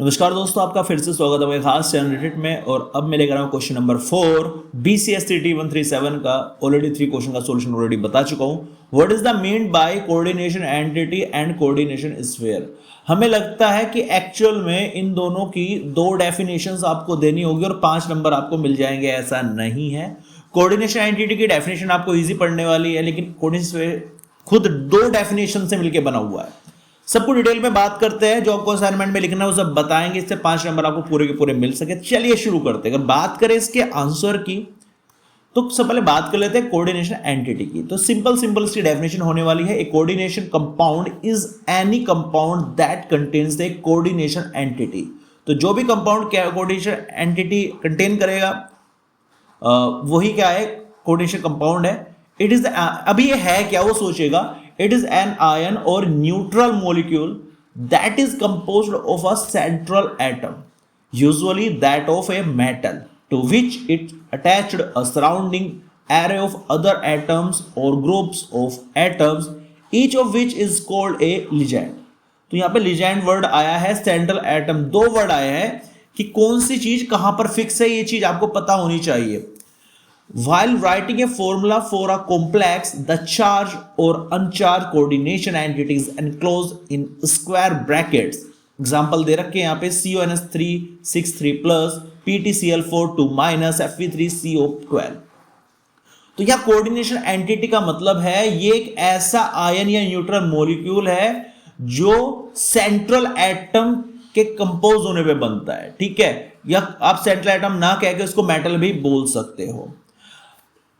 नमस्कार दोस्तों, आपका फिर से स्वागत है मेरे खास चैनल रिलेटेड में। और अब मैं लेकर आया हूं क्वेश्चन नंबर 4 BCST 137 का। ऑलरेडी 3 क्वेश्चन का सॉल्यूशन ऑलरेडी बता चुका हूं। What is the mean by coordination entity and coordination sphere. हमें लगता है कि एक्चुअल में इन दोनों की 2 डेफिनेशंस आपको देनी होगी और 5 नंबर आपको मिल जाएंगे, ऐसा नहीं है। कोऑर्डिनेशन एंटिटी की डेफिनेशन आपको ईजी पढ़ने वाली है, लेकिन कोऑर्डिनेशन स्फीयर खुद 2 डेफिनेशन से मिलकर बना हुआ है। सबको डिटेल में बात करते हैं, जो आपको असाइनमेंट में लिखना है वो सब बताएंगे, इससे 5 नंबर आपको पूरे के पूरे मिल सके। चलिए शुरू करते हैं। अगर बात करें इसके आंसर की तो सबसे पहले बात कर लेते हैं कोऑर्डिनेशन एंटिटी की। तो सिंपल इसकी डेफिनेशन होने वाली है, a coordination compound is any compound that contains a coordination entity. तो जो भी कंपाउंड कोऑर्डिनेशन एंटिटी कंटेन करेगा वही क्या है, कोऑर्डिनेशन कंपाउंड है। इट इज अभी ये है क्या वो सोचेगा। It is an ion or neutral molecule that is composed of a central atom, usually that of a metal, to which it attached a surrounding array of other atoms or groups of atoms, each of which is called a ligand. तो यहाँ पे ligand word आया है, central atom 2 word आए हैं कि कौन सी चीज कहां पर फिक्स है, ये चीज आपको पता होनी चाहिए। While writing a formula for a complex, the charged or uncharged coordination entities enclosed in square brackets. Example दे रखे हैं यहाँ पे CONS3 plus PTCl4 2 minus Fe3CO12। तो यह कोऑर्डिनेशन एंटिटी का मतलब है ये एक ऐसा आयन या न्यूट्रल मॉलिक्यूल है जो सेंट्रल एटम के कंपोज होने पे बनता है, ठीक है। या आप सेंट्रल एटम ना कह के उसको मेटल भी बोल सकते हो।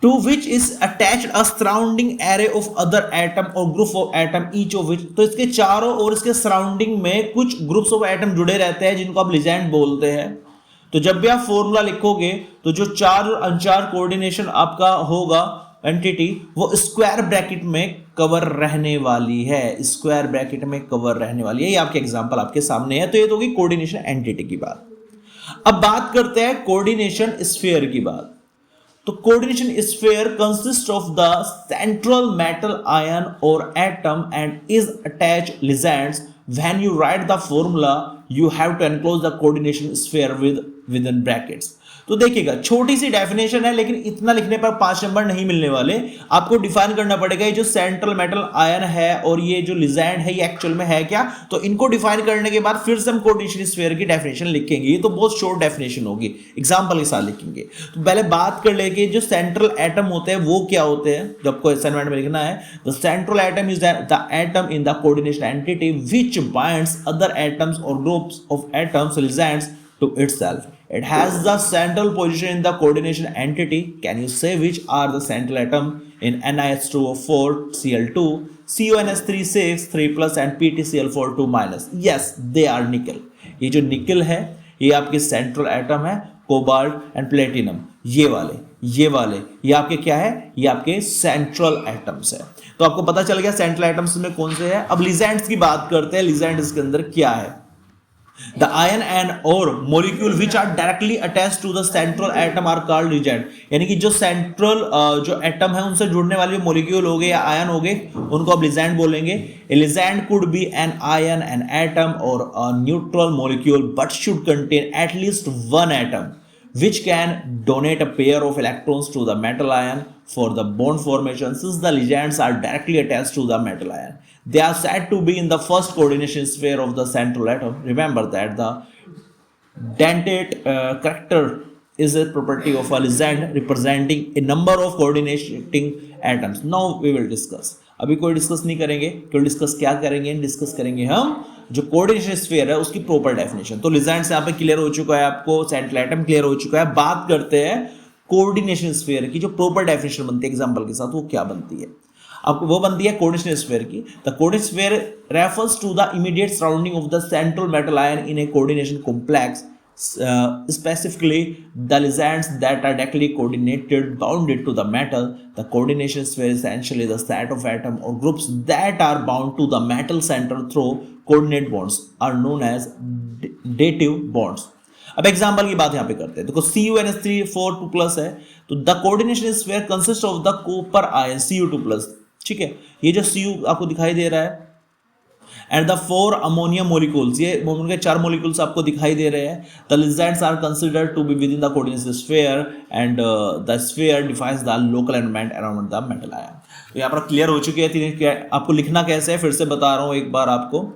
To which is attached a surrounding array of other atom or group of atom, each of which, तो इसके चारों और इसके सराउंडिंग में कुछ ग्रुप्स ऑफ एटम जुड़े रहते हैं जिनको आप लिजेंड बोलते हैं। तो जब भी आप फॉर्मूला लिखोगे तो जो चार और अनचार कोऑर्डिनेशन आपका होगा एंटिटी, वो स्क्वायर ब्रैकेट में कवर रहने वाली है, स्क्वायर ब्रैकेट में कवर रहने वाली है। ये आपके एग्जांपल आपके सामने है। तो ये तो होगी कोऑर्डिनेशन एंटिटी की बात। अब बात करते हैं कोऑर्डिनेशन स्फीयर की बात। तो coordination sphere consists of the central metal ion or atom and is attached ligands. When you write the formula, you have to enclose the coordination sphere within brackets. तो देखिएगा, छोटी सी डेफिनेशन है, लेकिन इतना लिखने पर 5 नंबर नहीं मिलने वाले। आपको डिफाइन करना पड़ेगा ये जो सेंट्रल मेटल आयन है और ये जो लिगैंड है ये एक्चुअल में है क्या। तो इनको डिफाइन करने के बाद फिर से हम कोऑर्डिनेशन स्फीयर की डेफिनेशन लिखेंगे। ये तो बहुत शॉर्ट डेफिनेशन होगी, एग्जांपल के साथ लिखेंगे। तो पहले बात कर लेंगे जो सेंट्रल एटम होते हैं वो क्या होते हैं, जो आपको असाइनमेंट में लिखना है। The central atom is the atom in the coordination entity which binds other atoms और groups of atoms ligands to itself. It has the central position in the coordination entity. Can you say which are the central atom in NiH2O4, Cl2, CONS3 3 plus and PTCl4 2 minus? Yes, they are nickel. ये जो निकल है ये आपके central atom है, cobalt and platinum, ये वाले ये आपके क्या है, ये आपके सेंट्रल एटम्स है। तो आपको पता चल गया सेंट्रल एटम्स में कौन से है। अब लिगैंड्स की बात करते हैं। लिगैंड्स के अंदर क्या है। The ion and or molecule which are directly attached to the central atom are called ligand. यानी कि जो सेंट्रल जो एटम है उनसे जुड़ने वाले मॉलिक्यूल हो गए या आयन हो गए, उनको आप लिगैंड बोलेंगे। A ligand could be an ion, an atom or a neutral molecule but should contain at least one atom which can donate a pair of electrons to the metal ion for the bond formation. Since the ligands are directly attached to the metal ion, they are said to be in the first coordination sphere of the central atom. Remember that the dentate character is a property of a ligand representing a number of coordinating atoms. Now we will discuss. अभी कोई discuss नहीं करेंगे, केवल discuss क्या करेंगे, discuss करेंगे हम जो कोऑर्डिनेशन स्फीयर है उसकी प्रॉपर डेफिनेशन। तो लिगैंड्स यहाँ पे क्लियर हो चुका है, आपको सेंट्रल एटम क्लियर हो चुका है। बात करते हैं कोऑर्डिनेशन स्फीयर की, जो प्रॉपर डेफिनेशन बनती है एग्जांपल के साथ, वो क्या बनती है। आपको वो बनती है कोऑर्डिनेशन स्फीयर की। The coordination sphere refers to the immediate surrounding of the central metal ion in a coordination complex, specifically the ligands that are directly coordinated bounded to the metal. The coordination sphere is essentially the set of atoms or groups that are bound to the metal center through coordinate bonds are known as dative bonds. अब example की बात यहां पे करते हैं। देखो CuNH3 2 plus है, तो the coordination sphere consist of the copper ion Cu2 plus, ठीक है। ये जो Cu आपको दिखाई दे रहा है एंड द 4 अमोनिया मोलिक्यूल्स, ये उनके 4 मोलिक्यूल्स आपको दिखाई दे रहे हैं. The ligands are considered to be within the coordination sphere and the sphere defines the local environment around the metal ion. तो यहाँ पर क्लियर हो चुकी है. आपको लिखना कैसे है फिर से बता रहा हूँ एक बार आपको.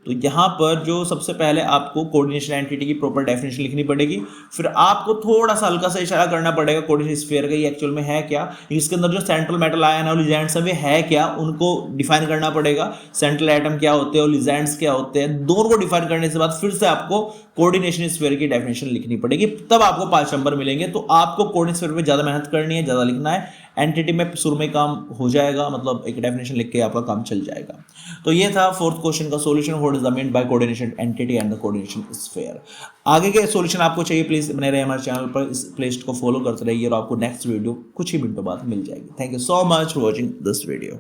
तो यहाँ पर जो सबसे पहले आपको कोऑर्डिनेशन एंटिटी की प्रॉपर डेफिनेशन लिखनी पड़ेगी. फिर आपको थोड़ा सा हल्का सा इशारा करना पड़ेगा कोऑर्डिनेशन स्फीयर का ये एक्चुअल में है क्या, इसके अंदर जो सेंट्रल मेटल आयन और लिजेंड्स है वे है क्या, उनको डिफाइन करना पड़ेगा. सेंट्रल एटम क्या होते हैं और लिजेंड्स क्या होते हैं, दोनों को डिफाइन करने के बाद फिर से आपको कोऑर्डिनेशन स्फीयर की डेफिनेशन लिखनी पड़ेगी. तब आपको 5 नंबर मिलेंगे. तो आपको कोऑर्डिनेशन स्फीयर पे ज्यादा मेहनत करनी है, ज्यादा लिखना है. एंटिटी में शुरू में काम हो जाएगा, मतलब एक डेफिनेशन लिख के आपका काम चल जाएगा. तो ये था 4th क्वेश्चन का solution. What is the mean by coordination entity and the coordination sphere. आगे के सॉल्यूशन आपको चाहिए प्लीज बने रहिए हमारे चैनल पर, इस प्लेलिस्ट को फॉलो करते रहिए और आपको नेक्स्ट वीडियो कुछ ही मिनटों बाद मिल जाएगी. Thank you so much for watching this video.